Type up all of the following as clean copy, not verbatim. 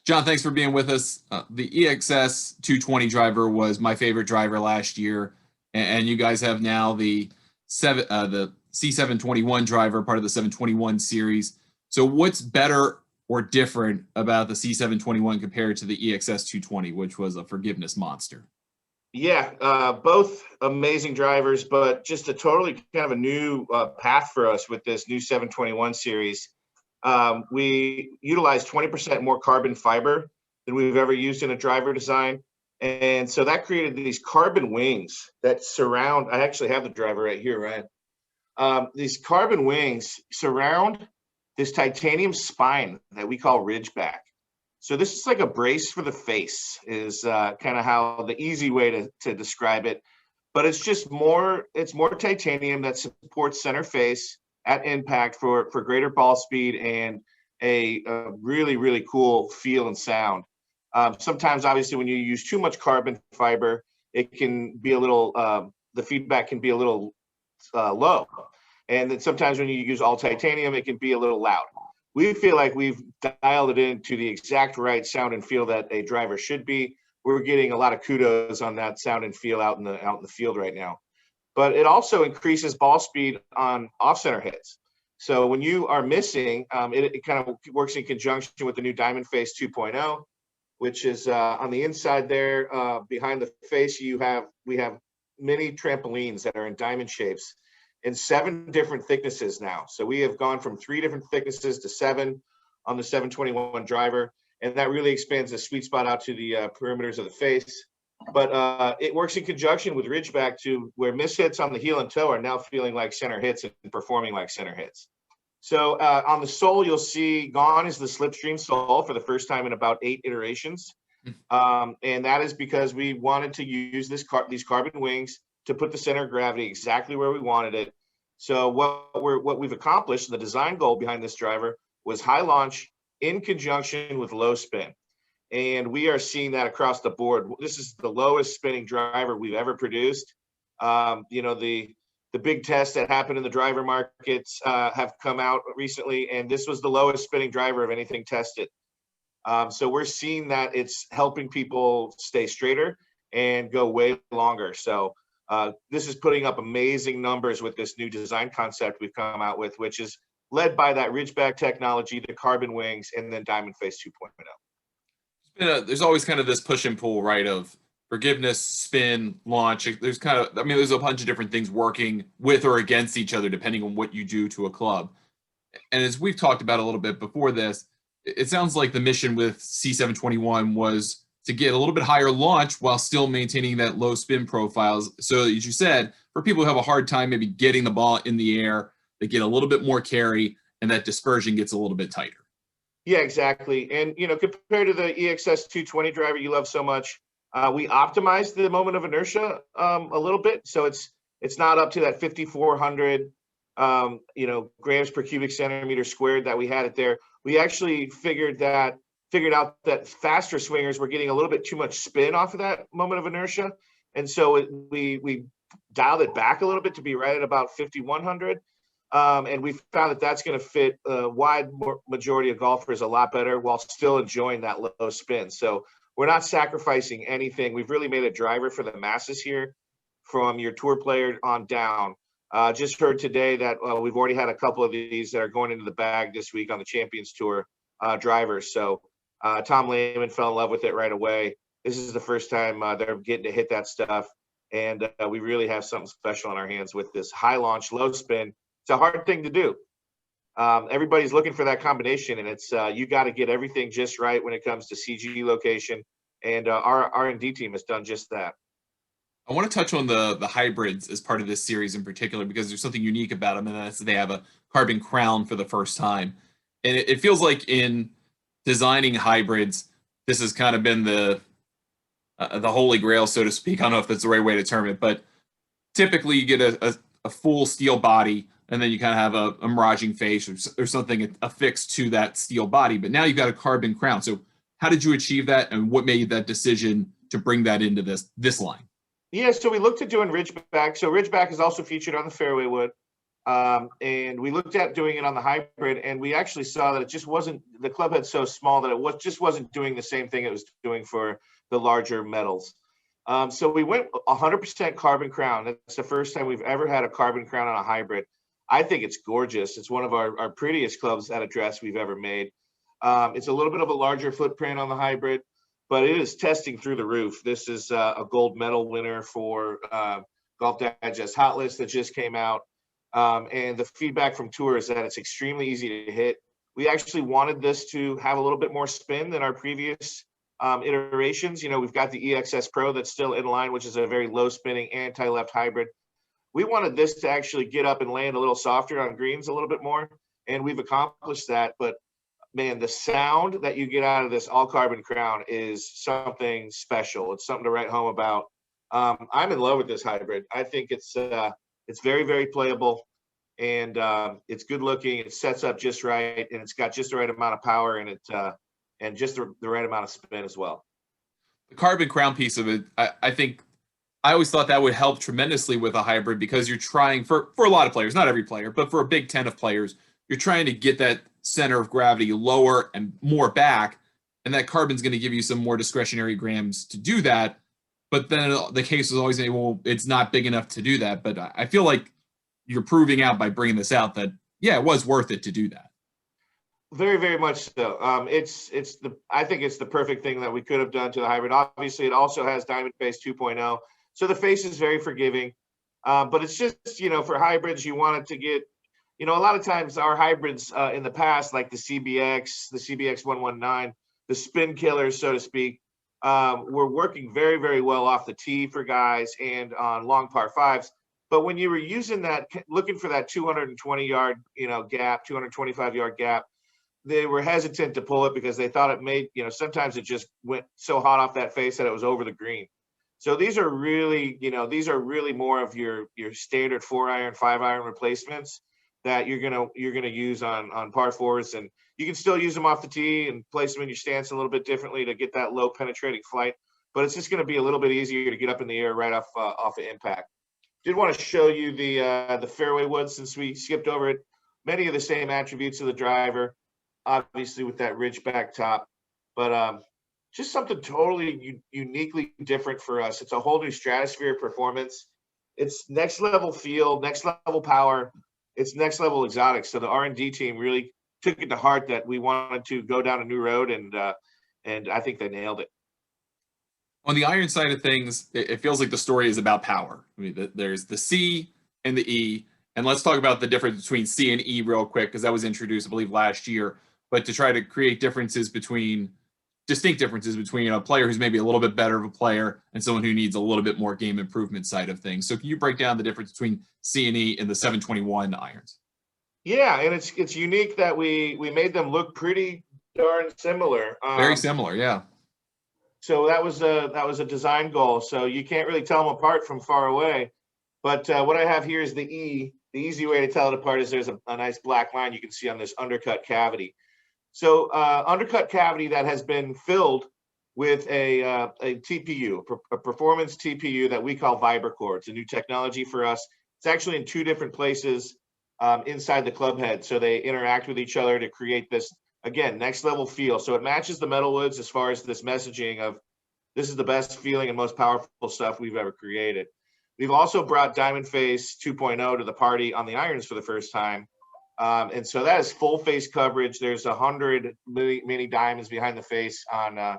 John, thanks for being with us. The EXS 220 driver was my favorite driver last year, and you guys have now the C721 driver, part of the 721 series. So, what's better or different about the C721 compared to the EXS 220, which was a forgiveness monster? Yeah, both amazing drivers, but just a totally kind of a new path for us with this new 721 series. We utilized 20% more carbon fiber than we've ever used in a driver design. And so that created these carbon wings that surround, I actually have the driver right here, right? These carbon wings surround this titanium spine that we call Ridgeback. So this is like a brace for the face is kind of how the easy way to describe it. But it's more titanium that supports center face at impact for greater ball speed and a really, really cool feel and sound. Sometimes, obviously, when you use too much carbon fiber, it can be a little, the feedback can be a little low. And then sometimes when you use all titanium, it can be a little loud. We feel like we've dialed it into the exact right sound and feel that a driver should be. We're getting a lot of kudos on that sound and feel out in the field right now. But it also increases ball speed on off-center hits. So when you are missing, it kind of works in conjunction with the new Diamond Face 2.0, which is on the inside there behind the face. We have many trampolines that are in diamond shapes in 7 different thicknesses now. So we have gone from 3 different thicknesses to 7 on the 721 driver, and that really expands the sweet spot out to the perimeters of the face. But it works in conjunction with Ridgeback to where miss hits on the heel and toe are now feeling like center hits and performing like center hits. So on the sole, you'll see gone is the slipstream sole for the first time in about 8 iterations. And that is because we wanted to use these carbon wings to put the center of gravity exactly where we wanted it. So what we've accomplished, the design goal behind this driver, was high launch in conjunction with low spin. And we are seeing that across the board. This is the lowest spinning driver we've ever produced. The big tests that happened in the driver markets have come out recently, and this was the lowest spinning driver of anything tested. So we're seeing that it's helping people stay straighter and go way longer. So this is putting up amazing numbers with this new design concept we've come out with, which is led by that Ridgeback technology, the carbon wings, and then Diamond Face 2.0. There's always kind of this push and pull, right, of forgiveness, spin, launch. There's there's a bunch of different things working with or against each other depending on what you do to a club. And as we've talked about a little bit before this, it sounds like the mission with C721 was to get a little bit higher launch while still maintaining that low spin profiles. So as you said, for people who have a hard time maybe getting the ball in the air, they get a little bit more carry and that dispersion gets a little bit tighter. Yeah, exactly. And, compared to the EXS 220 driver you love so much, we optimized the moment of inertia a little bit. So it's not up to that 5,400, grams per cubic centimeter squared that we had it there. We actually figured out that faster swingers were getting a little bit too much spin off of that moment of inertia. And so we dialed it back a little bit to be right at about 5,100. And we found that that's going to fit a wide majority of golfers a lot better while still enjoying that low spin. So we're not sacrificing anything. We've really made a driver for the masses here from your tour player on down. Just heard today that we've already had a couple of these that are going into the bag this week on the Champions Tour drivers. So Tom Lehman fell in love with it right away. This is the first time they're getting to hit that stuff. And we really have something special in our hands with this high launch, low spin. It's a hard thing to do. Everybody's looking for that combination, and it's you got to get everything just right when it comes to CG location. And our R&D team has done just that. I want to touch on the hybrids as part of this series in particular, because there's something unique about them, and that's they have a carbon crown for the first time. And it feels like in designing hybrids, this has kind of been the holy grail, so to speak. I don't know if that's the right way to term it, but typically you get a full steel body, and then you kind of have a miraging face or something affixed to that steel body. But now you've got a carbon crown. So how did you achieve that, and what made that decision to bring that into this line? Yeah, so we looked at doing Ridgeback. So Ridgeback is also featured on the Fairway Wood. And we looked at doing it on the hybrid, and we actually saw that it just wasn't, the club head's so small that it just wasn't doing the same thing it was doing for the larger metals. So we went 100% carbon crown. That's the first time we've ever had a carbon crown on a hybrid. I think it's gorgeous. It's one of our prettiest clubs at address we've ever made. It's a little bit of a larger footprint on the hybrid, but it is testing through the roof. This is a gold medal winner for Golf Digest Hot List that just came out. And the feedback from tour is that it's extremely easy to hit. We actually wanted this to have a little bit more spin than our previous iterations. You know, we've got the EXS Pro that's still in line, which is a very low spinning anti-left hybrid. We wanted this to actually get up and land a little softer on greens a little bit more, and we've accomplished that. But man, the sound that you get out of this all carbon crown is something special. It's something to write home about. I'm in love with this hybrid. I think it's very, very playable, and it's good looking. It sets up just right, and it's got just the right amount of power, and and just the right amount of spin as well. The carbon crown piece of it, I think I always thought that would help tremendously with a hybrid, because you're trying for a lot of players, not every player, but for a big 10 of players, you're trying to get that center of gravity lower and more back, and that carbon's going to give you some more discretionary grams to do that. But then the case is always, well, it's not big enough to do that. But I feel like you're proving out by bringing this out that, yeah, it was worth it to do that. Very, very much so. I think it's the perfect thing that we could have done to the hybrid. Obviously, it also has Diamond Face 2.0, so the face is very forgiving. But it's just, you know, for hybrids, you want it to get, you know, a lot of times our hybrids in the past, like the CBX 119, the spin killers, so to speak, were working very, very well off the tee for guys and on long par fives. But when you were using that, looking for that 220-yard, you know, gap, 225-yard gap, they were hesitant to pull it because they thought it made, you know, sometimes it just went so hot off that face that it was over the green. So these are really, you know, these are really more of your standard 4-iron, 5-iron replacements that you're gonna use on par fours, and you can still use them off the tee and place them in your stance a little bit differently to get that low penetrating flight. But it's just going to be a little bit easier to get up in the air right off of impact. Did want to show you the Fairway Wood since we skipped over it. Many of the same attributes of the driver, obviously with that Ridgeback top, but just something totally uniquely different for us. It's a whole new stratosphere of performance. It's next level feel, next level power. It's next level exotic. So the R&D team really took it to heart that we wanted to go down a new road, and I think they nailed it. On the iron side of things, it feels like the story is about power. I mean, there's the C and the E, and let's talk about the difference between C and E real quick, because that was introduced, I believe, last year. But to try to create distinct differences between a player who's maybe a little bit better of a player and someone who needs a little bit more game improvement side of things. So can you break down the difference between C and E in the 721 irons? Yeah, and it's unique that we made them look pretty darn similar. Very similar, yeah. So that was a design goal. So you can't really tell them apart from far away. But what I have here is the E. The easy way to tell it apart is there's a nice black line you can see on this undercut cavity. So undercut cavity that has been filled with a TPU, a performance TPU that we call VIBRCOR. It's a new technology for us. It's actually in two different places inside the club head. So they interact with each other to create this, again, next level feel. So it matches the metal woods as far as this messaging of this is the best feeling and most powerful stuff we've ever created. We've also brought Diamond Face 2.0 to the party on the irons for the first time. And so that is full face coverage. There's 100 mini diamonds behind the face on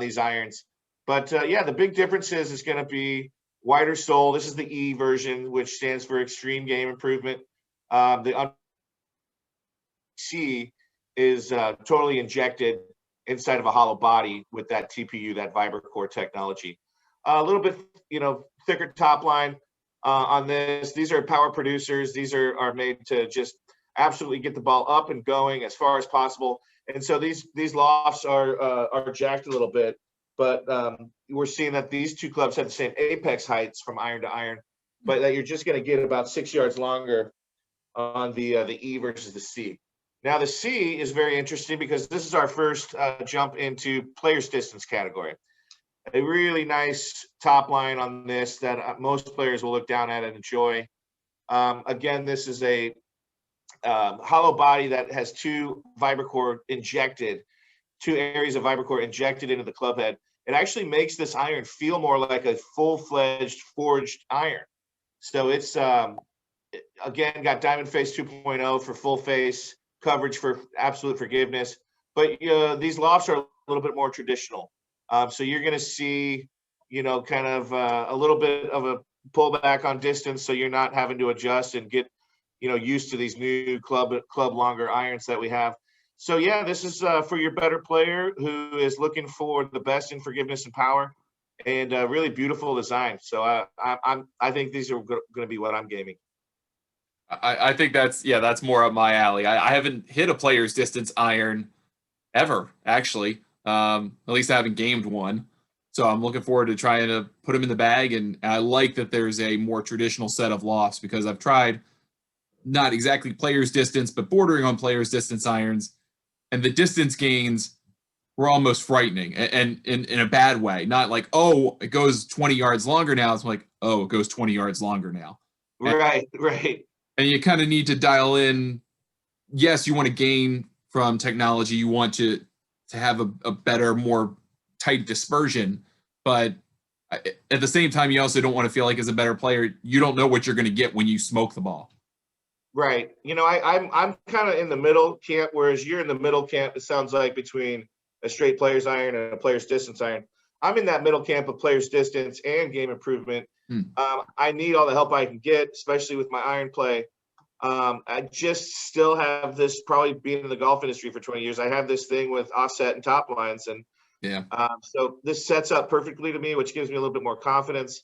these irons. But yeah, the big difference is it's going to be wider sole. This is the E version, which stands for extreme game improvement. The C is totally injected inside of a hollow body with that TPU, that VIBRCOR technology. A little bit, you know, thicker top line on this. These are power producers. These are made to just absolutely get the ball up and going as far as possible. And so these lofts are jacked a little bit, but we're seeing that these two clubs have the same apex heights from iron to iron, but that you're just going to get about 6 yards longer on the E versus the C. Now the C is very interesting because this is our first jump into player's distance category. A really nice top line on this that most players will look down at and enjoy. Again, this is a hollow body that has two areas of VIBRCOR injected into the club head. It actually makes this iron feel more like a full-fledged forged iron. So it's again got diamond face 2.0 for full face coverage for absolute forgiveness. But these lofts are a little bit more traditional. So you're going to see, kind of a little bit of a pullback on distance, so you're not having to adjust and get, used to these new club longer irons that we have. So yeah, this is for your better player who is looking for the best in forgiveness and power, and really beautiful design. So I think these are going to be what I'm gaming. I think that's more up my alley. I haven't hit a player's distance iron ever, actually. At least I haven't gamed one. So I'm looking forward to trying to put them in the bag. And I like that there's a more traditional set of lofts, because I've tried not exactly player's distance, but bordering on player's distance irons. And the distance gains were almost frightening, and in a bad way. Not like, oh, it goes 20 yards longer now. It's like, oh, it goes 20 yards longer now. Right. And you kind of need to dial in. Yes, you want to gain from technology. You want to have a better, more tight dispersion. But at the same time, you also don't want to feel like, as a better player, you don't know what you're going to get when you smoke the ball. Right. I'm kind of in the middle camp, whereas you're in the middle camp, it sounds like, between a straight player's iron and a player's distance iron. I'm in that middle camp of player's distance and game improvement. I need all the help I can get, especially with my iron play. I just still have this, probably being in the golf industry for 20 years, I have this thing with offset and top lines. And yeah, so this sets up perfectly to me, which gives me a little bit more confidence.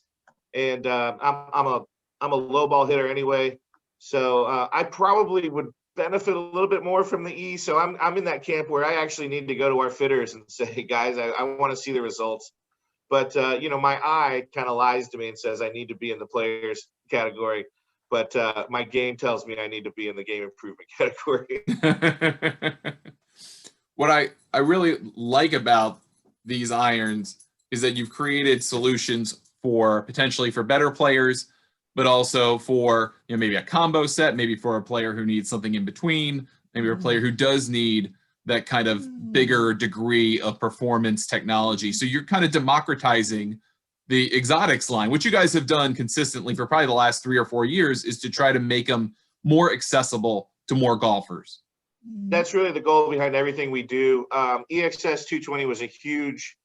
And I'm a low ball hitter anyway. So I probably would benefit a little bit more from the E. So I'm in that camp where I actually need to go to our fitters and say, hey, guys, I want to see the results. But, my eye kind of lies to me and says I need to be in the players category. But my game tells me I need to be in the game improvement category. What I really like about these irons is that you've created solutions for potentially for better players, but also for maybe a combo set, maybe for a player who needs something in between, maybe a player who does need that kind of bigger degree of performance technology. So you're kind of democratizing the exotics line, which you guys have done consistently for probably the last 3 or 4 years, is to try to make them more accessible to more golfers. That's really the goal behind everything we do. EXS 220 was a huge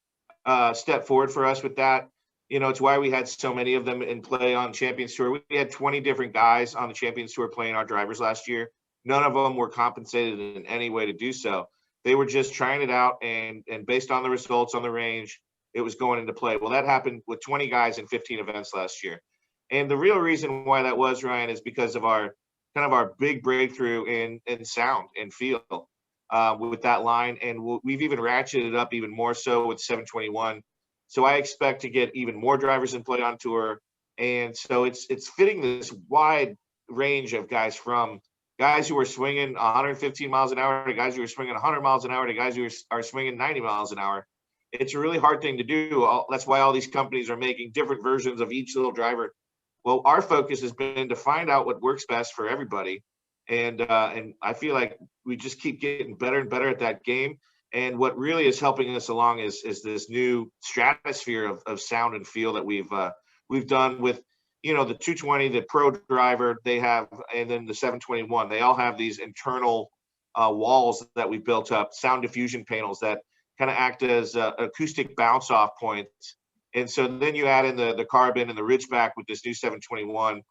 step forward for us with that. It's why we had so many of them in play on Champions Tour. We had 20 different guys on the Champions Tour playing our drivers last year. None of them were compensated in any way to do so. They were just trying it out, and based on the results on the range, it was going into play. Well, that happened with 20 guys in 15 events last year. And the real reason why that was, Ryan, is because of our big breakthrough in sound and feel with that line. And we've even ratcheted up even more so with 721. So I expect to get even more drivers in play on tour. And so it's fitting this wide range of guys, from guys who are swinging 115 miles an hour to guys who are swinging 100 miles an hour to guys who are swinging 90 miles an hour. It's a really hard thing to do. That's why all these companies are making different versions of each little driver. Well, our focus has been to find out what works best for everybody. And I feel like we just keep getting better and better at that game. And what really is helping us along is this new stratosphere of sound and feel that we've done with, the 220, the Pro driver they have, and then the 721. They all have these internal walls that we built up, sound diffusion panels that kind of act as acoustic bounce off points. And so then you add in the carbon and the Ridgeback with this new 721,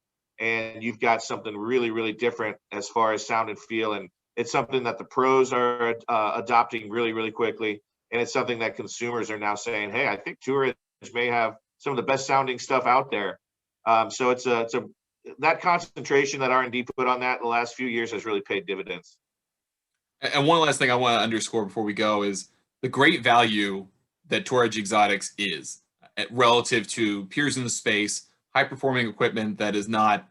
and you've got something really, really different as far as sound and feel. And it's something that the pros are adopting really, really quickly. And it's something that consumers are now saying, hey, I think Tour Edge may have some of the best sounding stuff out there. So it's that concentration that R&D put on that in the last few years has really paid dividends. And one last thing I want to underscore before we go is the great value that Tour Edge Exotics is relative to peers in the space, high performing equipment that is not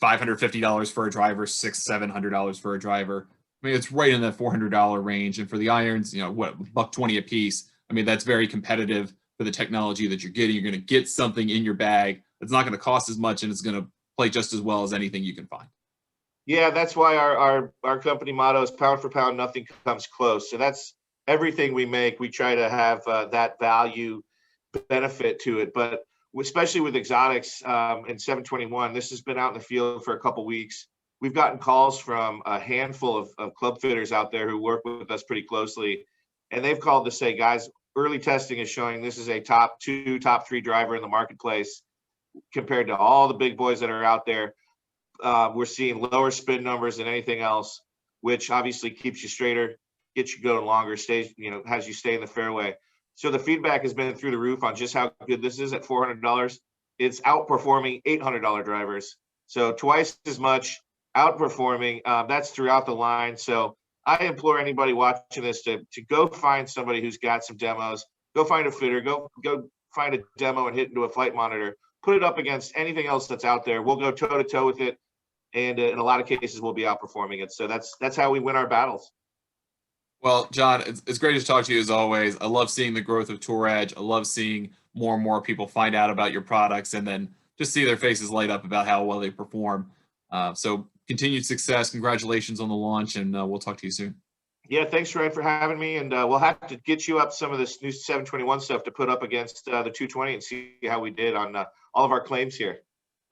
$550 for a driver, $600-700 for a driver. I mean, it's right in that $400 range. And for the irons, $120 a piece. I mean, that's very competitive for the technology that you're getting. You're going to get something in your bag that's not going to cost as much, and it's going to play just as well as anything you can find. Yeah, that's why our company motto is pound for pound, nothing comes close. So that's everything we make. We try to have that value benefit to it, but especially with exotics and 721, this has been out in the field for a couple weeks. We've gotten calls from a handful of club fitters out there who work with us pretty closely, and they've called to say, guys, early testing is showing this is a top 2, top 3 driver in the marketplace compared to all the big boys that are out there. We're seeing lower spin numbers than anything else, which obviously keeps you straighter, gets you going longer, stays, has you stay in the fairway. So the feedback has been through the roof on just how good this is at $400. It's outperforming $800 drivers. So twice as much outperforming. That's throughout the line. So I implore anybody watching this to go find somebody who's got some demos. Go find a fitter. Go find a demo and hit into a flight monitor. Put it up against anything else that's out there. We'll go toe to toe with it, and in a lot of cases, we'll be outperforming it. So that's how we win our battles. Well, John, it's great to talk to you as always. I love seeing the growth of Tour Edge. I love seeing more and more people find out about your products and then just see their faces light up about how well they perform. So continued success. Congratulations on the launch, and we'll talk to you soon. Yeah, thanks, Ryan, for having me. And we'll have to get you up some of this new 721 stuff to put up against the 220 and see how we did on all of our claims here.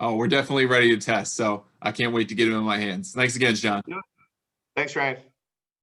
Oh, we're definitely ready to test. So I can't wait to get them in my hands. Thanks again, John. Thanks, Ryan.